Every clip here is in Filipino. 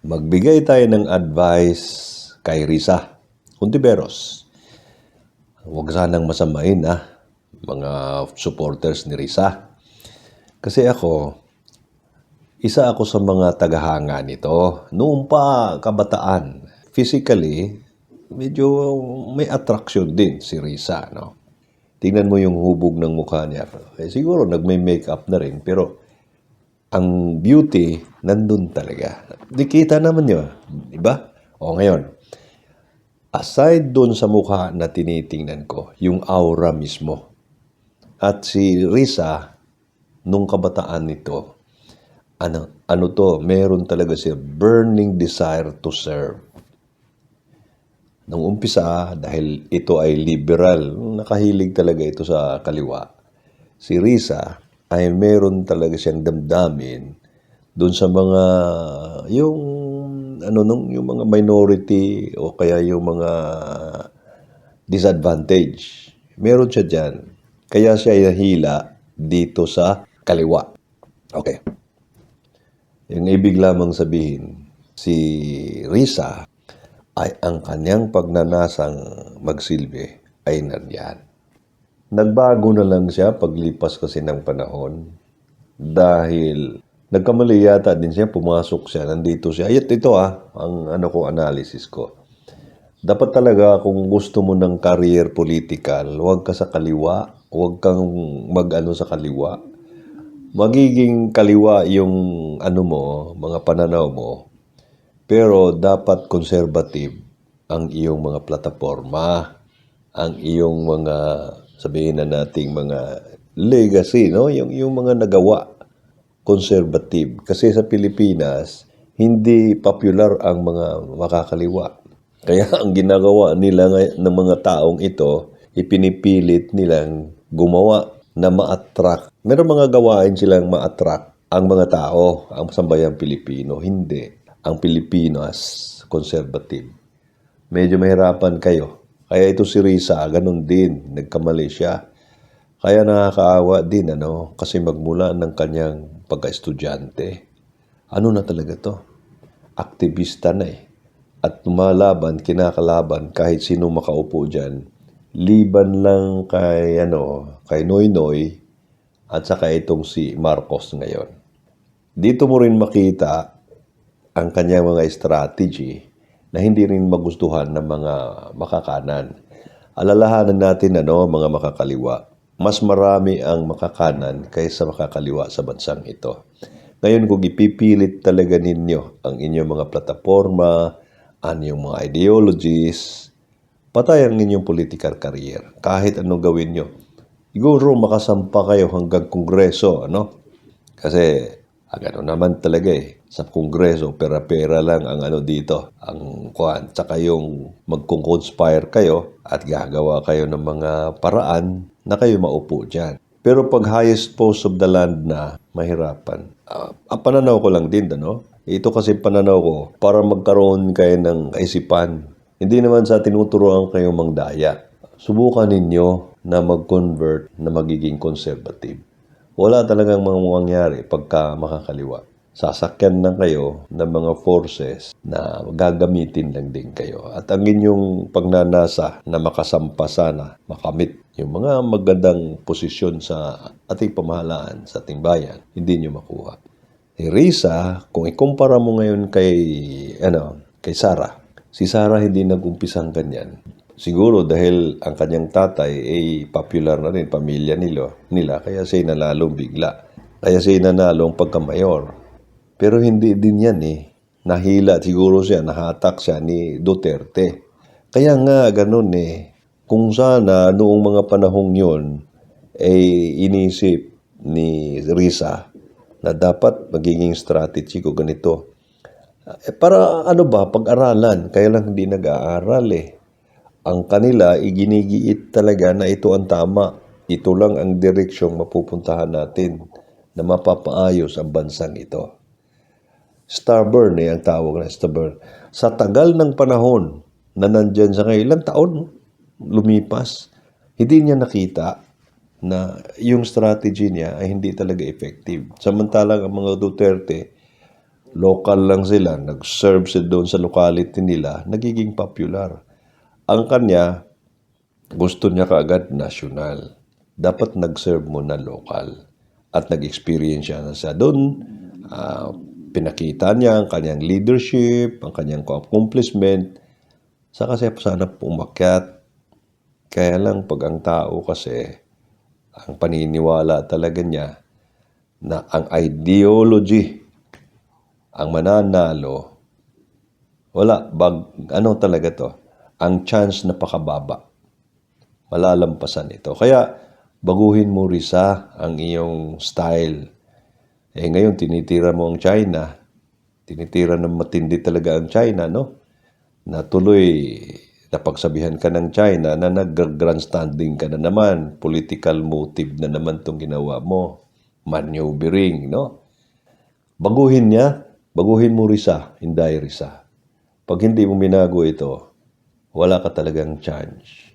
Magbigay tayo ng advice kay Risa Hontiveros. Huwag sanang masamain mga supporters ni Risa. Kasi isa ako sa mga tagahanga nito. Noong pa kabataan, physically, medyo may attraction din si Risa, no? Tingnan mo yung hubog ng mukha niya. Siguro nagme-makeup na rin, pero ang beauty nandun talaga. Kita naman nyo, di ba? O ngayon, aside dun sa mukha na tinitingnan ko, yung aura mismo. At si Risa, nung kabataan nito, meron talaga siya burning desire to serve. Nung umpisa, dahil ito ay liberal, nakahilig talaga ito sa kaliwa. Si Risa ay meron talaga siyang damdamin doon sa mga yung mga minority o kaya yung mga disadvantage. Meron siya diyan. Kaya siya ay nahila dito sa kaliwa. Okay. Yung ibig lamang sabihin, si Risa ay ang kanyang pagnanasang magsilbi ay nandiyan. Nagbago na lang siya paglipas kasi ng panahon dahil nagkamali yata din siya, pumasok siya, nandito siya. Ito ang analysis ko. Dapat talaga kung gusto mo ng career political, huwag ka sa kaliwa, huwag kang sa kaliwa. Magiging kaliwa yung mga pananaw mo, pero dapat conservative ang iyong mga plataforma, ang iyong mga, sabihin na nating mga legacy, no? Yung mga nagawa, conservative. Kasi sa Pilipinas, hindi popular ang mga makakaliwa. Kaya ang ginagawa nila ng mga taong ito, ipinipilit nilang gumawa na ma-attract. Meron mga gawain silang ma-attract ang mga tao, ang sambayang Pilipino. Hindi. Ang Pilipinas, conservative. Medyo mahirapan kayo. Kaya ito si Risa, ganun din. Nagkamali siya. Kaya nakakaawa din, kasi magmula ng kanyang pagka-estudyante. Ano na talaga to? Aktivista na At lumalaban, kinakalaban kahit sino makaupo dyan. Liban lang kay Noynoy at saka itong si Marcos ngayon. Dito mo rin makita ang kanyang mga strategy na hindi rin magustuhan ng mga makakanan. Alalahanan natin mga makakaliwa. Mas marami ang makakanan kaysa makakaliwa sa bansang ito. Ngayon kung ipipilit talaga ninyo ang inyong mga plataforma, ang inyong mga ideologies, patay ang inyong political career. Kahit anong gawin nyo. Siguro makasampa kayo hanggang kongreso, Kasi, gano'n naman talaga Sa kongreso, pera-pera lang ang dito. Ang tsaka yung magkong-conspire kayo at gagawa kayo ng mga paraan na kayo maupo dyan. Pero pag highest post of the land na, mahirapan. Ang pananaw ko lang din, Ito kasi pananaw ko para magkaroon kayo ng kaisipan. Hindi naman sa tinuturoan kayo mangdaya. Subukan ninyo na mag-convert na magiging conservative. Wala talagang mangyayari pagka makakaliwa. Sasakyan lang kayo ng mga forces na gagamitin lang din kayo. At ang inyong pagnanasa na makasampa sana, makamit yung mga magandang posisyon sa ating pamahalaan, sa ating bayan, hindi nyo makuha. Si Risa, kung ikumpara mo ngayon kay Sara, si Sara hindi nag-umpisang ganyan. Siguro dahil ang kanyang tatay ay popular na rin, pamilya nila, kaya siya nanalong bigla. Kaya siya nanalong pagka-mayor. Pero hindi din yan Nahila siguro siya, nahatak siya ni Duterte. Kaya nga ganun Kung sana noong mga panahong yun ay inisip ni Risa na dapat magiging strategy ko ganito. Para pag-aralan, kaya lang hindi nag-aaral Ang kanila, iginigiit talaga na ito ang tama. Ito lang ang direksyong mapupuntahan natin na mapapaayos ang bansang ito. Stubborn ang tawag na stubborn. Sa tagal ng panahon na nandyan sa ngayon, ilang taon lumipas, hindi niya nakita na yung strategy niya ay hindi talaga effective. Samantalang ang mga Duterte, local lang sila, nag-serve sila doon sa locality nila, nagiging popular. Ang kanya, gusto niya kaagad national. Dapat nag-serve mo na local. At nag-experience siya na siya doon. Pinakita niya ang kanyang leadership, ang kanyang accomplishment. Saka siya sana pumakyat. Kaya lang pag ang tao kasi, ang paniniwala talaga niya na ang ideology ang mananalo, wala, ano talaga to, ang chance na pakababa, malalampasan ito. Kaya, baguhin mo Risa ang iyong style. Ngayon, tinitira mo ang China. Tinitira ng matindi talaga ang China, no? Na tuloy, napagsabihan ka ng China na nag-grandstanding ka na naman. Political motive na naman itong ginawa mo. Maneuvering, no? Baguhin niya. Baguhin mo Risa, hindi Risa. Pag hindi mo minago ito, wala ka talagang chance.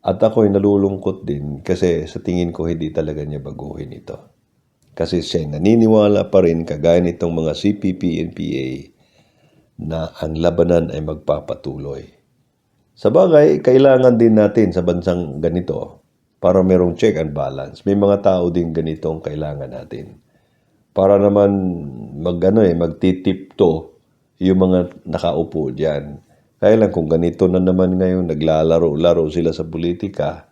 At ako'y nalulungkot din kasi sa tingin ko hindi talaga niya baguhin ito. Kasi siya naniniwala pa rin kagaya nitong mga CPP, NPA na ang labanan ay magpapatuloy. Sa bagay, kailangan din natin sa bansang ganito para merong check and balance. May mga tao din ganitong kailangan natin. Para naman magtitipto yung mga nakaupo diyan. Kaya lang kung ganito na naman ngayon, naglalaro-laro sila sa politika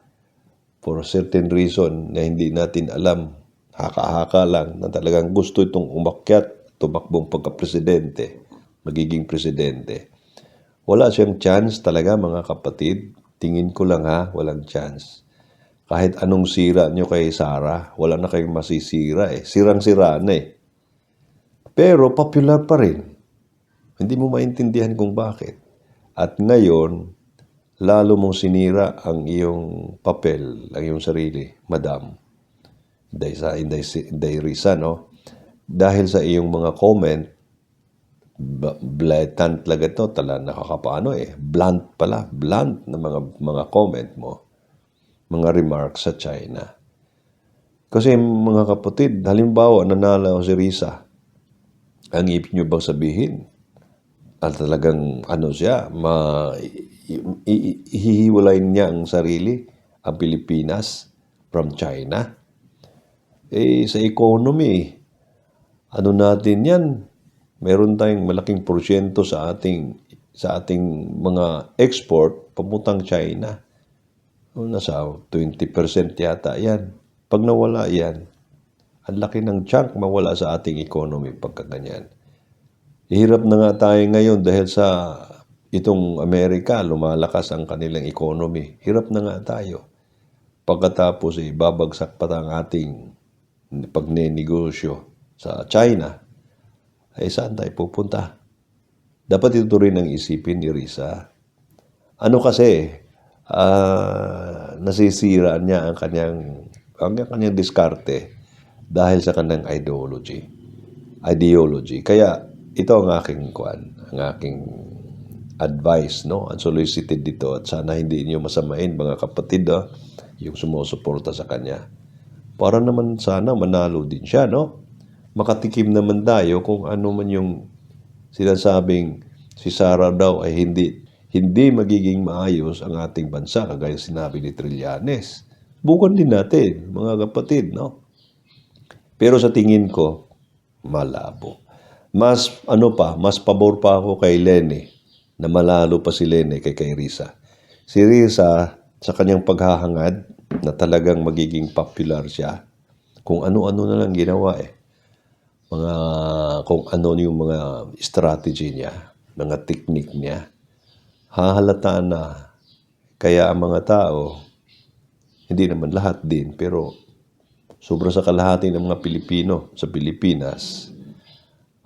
for a certain reason na hindi natin alam, haka-haka lang na talagang gusto itong umakyat, tumakbong pagka-presidente, magiging presidente. Wala siyang chance talaga mga kapatid. Tingin ko lang walang chance. Kahit anong sira nyo kay Sara, wala na kayong masisira Sirang-sira na Pero popular pa rin. Hindi mo maintindihan kung bakit. At ngayon, lalo mong sinira ang iyong papel, ang iyong sarili, madam. Inday Risa, no? Dahil sa iyong mga comment, blatant talaga ito, nakakapaano blunt pala, blunt na mga comment mo. Mga remarks sa China. Kasi mga kapatid, halimbawa nanalo si Risa, ang ibig nyo bang sabihin? At talagang siya, ihihiwalayin niya ang sarili, ang Pilipinas, from China. Sa economy, natin yan? Meron tayong malaking porsyento sa ating mga export papuntang China. Nasa 20% yata yan. Pag nawala yan, ang laki ng chunk mawala sa ating economy pagkaganyan. Hirap na nga tayo ngayon dahil sa itong Amerika, lumalakas ang kanilang economy. Hirap na nga tayo. Pagkatapos babagsak pa ang ating pagnenegosyo sa China, saan tayo pupunta? Dapat ito rin ang isipin ni Risa. Nasisira niya ang kanyang diskarte dahil sa kanyang ideology. Kaya ito ang aking advice, no? Unsolicited dito at sana hindi niyo masamain mga kapatid, yung sumusuporta sa kanya. Para naman sana manalo din siya, no? Makatikim naman tayo kung ano man yung sinasabing si Sara daw ay hindi magiging maayos ang ating bansa, kagaya sinabi ni Trillanes. Bukan din natin, mga kapatid, no? Pero sa tingin ko, malabo. Mas pabor pa ako kay Lene, na malalo pa si Lene kay Risa. Si Risa, sa kanyang paghahangad, na talagang magiging popular siya, kung ano-ano na lang ginawa kung ano yung mga strategy niya, mga technique niya, hahalataan na. Kaya ang mga tao, hindi naman lahat din, pero sobra sa kalahati ng mga Pilipino sa Pilipinas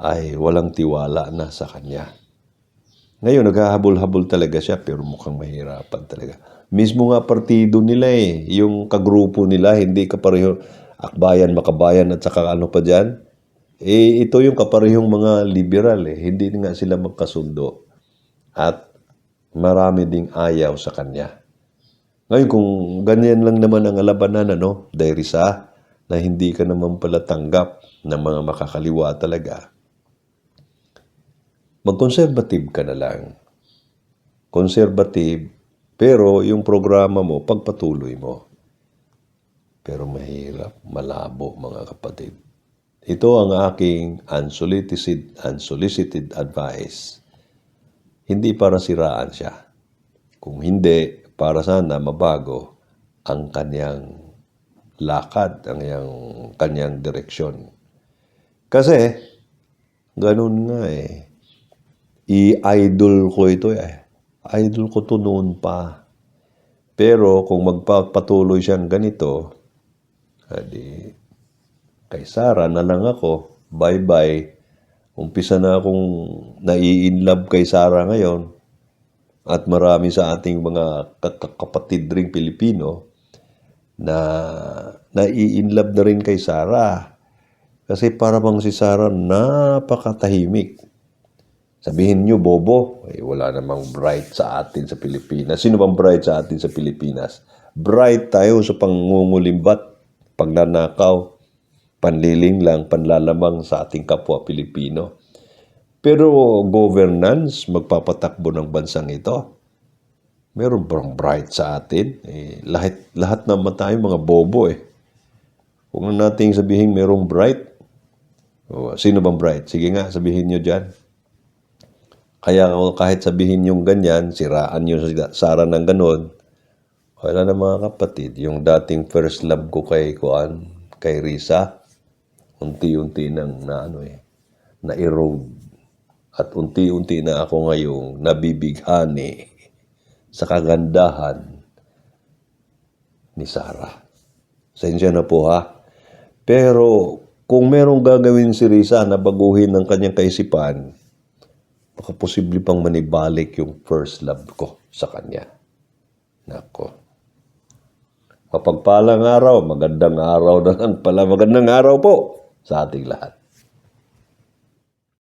ay walang tiwala na sa kanya. Ngayon, naghahabol-habol talaga siya, pero mukhang mahirapan talaga. Mismo nga partido nila yung kagrupo nila, hindi kapareho, Akbayan, Makabayan at saka ano pa dyan. Ito yung kaparehong mga liberal hindi nga sila magkasundo. At marami ding ayaw sa kanya. Ngayon, kung ganyan lang naman ang labanan, dahil Risa, na hindi ka naman pala tanggap ng mga makakaliwa talaga, mag-conservative ka na lang. Conservative, pero yung programa mo, pagpatuloy mo. Pero mahirap, malabo mga kapatid. Ito ang aking unsolicited advice. Hindi para siraan siya. Kung hindi, para sana mabago ang kanyang lakad, ang kanyang direksyon. Kasi, ganun nga eh. I-idol ko ito eh. Idol ko to noon pa. Pero kung magpapatuloy siyang ganito, adi, kay Sarah na lang ako, bye-bye. Umpisa na akong nai-inlove kay Sarah ngayon. At marami sa ating mga kapatid ring Pilipino na nai-inlove na rin kay Sarah. Kasi para bang si Sarah napakatahimik. Sabihin nyo, bobo, wala namang bright sa atin sa Pilipinas. Sino bang bright sa atin sa Pilipinas? Bright tayo sa pangungulimbat, pagnanakaw, panliling lang, panlalamang sa ating kapwa Pilipino. Pero governance, magpapatakbo ng bansang ito. Meron bang bright sa atin? Lahat naman tayo mga bobo eh. Huwag na nating sabihin merong bright. Sino bang bright? Sige nga, sabihin nyo dyan. Kaya kahit sabihin yung ganyan, siraan nyo sa Sarah ng ganon, wala na mga kapatid. Yung dating first love ko kay Risa, unti-unti nang na-erode. At unti-unti na ako ngayong nabibighani sa kagandahan ni Sarah. Sensya na po ha. Pero kung merong gagawin si Risa na baguhin ng kanyang kaisipan, baka posible pang manibalik yung first love ko sa kanya. Nako. Mapagpalang araw, magandang araw na lang pala. Magandang araw po sa ating lahat.